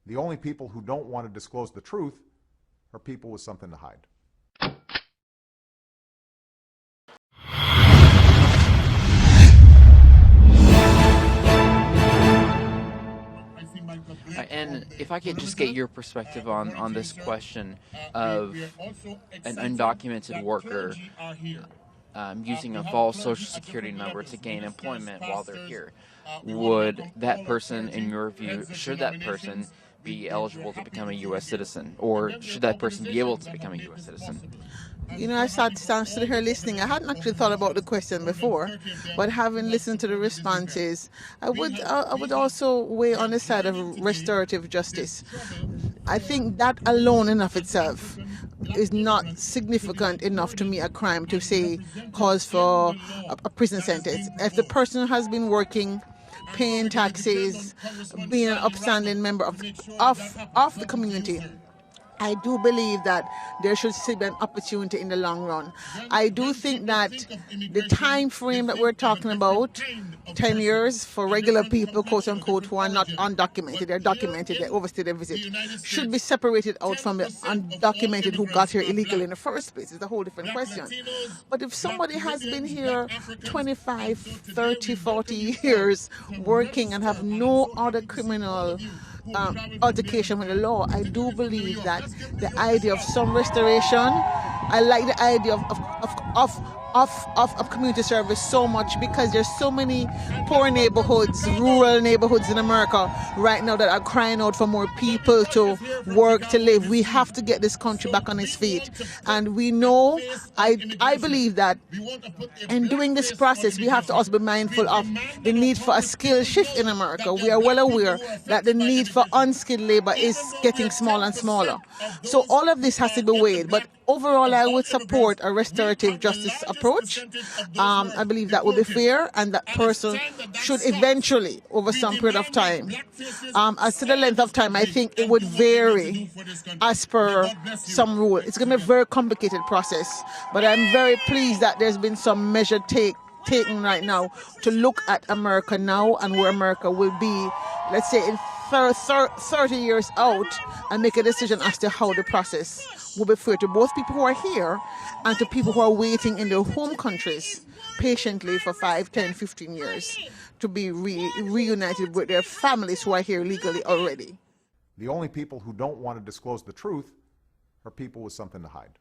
The only people who don't want to disclose the truth are people with something to hide. And if I could just get your perspective on this question of an undocumented worker using a false social security number to gain employment while they're here, would that person, in your view, should that person be eligible to become a U.S. citizen, or should that person be able to become a U.S. citizen? You know, I stood here listening. I hadn't actually thought about the question before, but having listened to the responses, I would also weigh on the side of restorative justice. I think that alone in of itself is not significant enough to me a crime to say cause for a prison sentence. If the person has been working, paying taxes, being an upstanding member of the community, I do believe that there should still be an opportunity in the long run. I do think that the time frame that we're talking about, 10 years for regular people, quote unquote, who are not undocumented, they're documented, they overstayed their visit, should be separated out from the undocumented who got here illegally in the first place. It's a whole different question. But if somebody has been here 25, 30, 40 years working and have no other criminal altercation with the law, I do believe that the idea of some restoration, I like the idea of community service so much, because there's so many poor neighborhoods, rural neighborhoods in America right now that are crying out for more people to work, to live. We have to get this country back on its feet. And we know, I believe that in doing this process, we have to also be mindful of the need for a skill shift in America. We are well aware that the need for unskilled labor is getting smaller and smaller. So all of this has to be weighed. But overall, I would support a restorative justice approach. I believe that would be fair, and that person should eventually, over some period of time, as to the length of time, I think it would vary as per some rule. It's going to be a very complicated process, but I'm very pleased that there's been some measure taken right now to look at America now and where America will be, let's say, in 30 years out, and make a decision as to how the process will be fair to both people who are here and to people who are waiting in their home countries patiently for 5, 10, 15 years to be reunited with their families who are here legally already. The only people who don't want to disclose the truth are people with something to hide.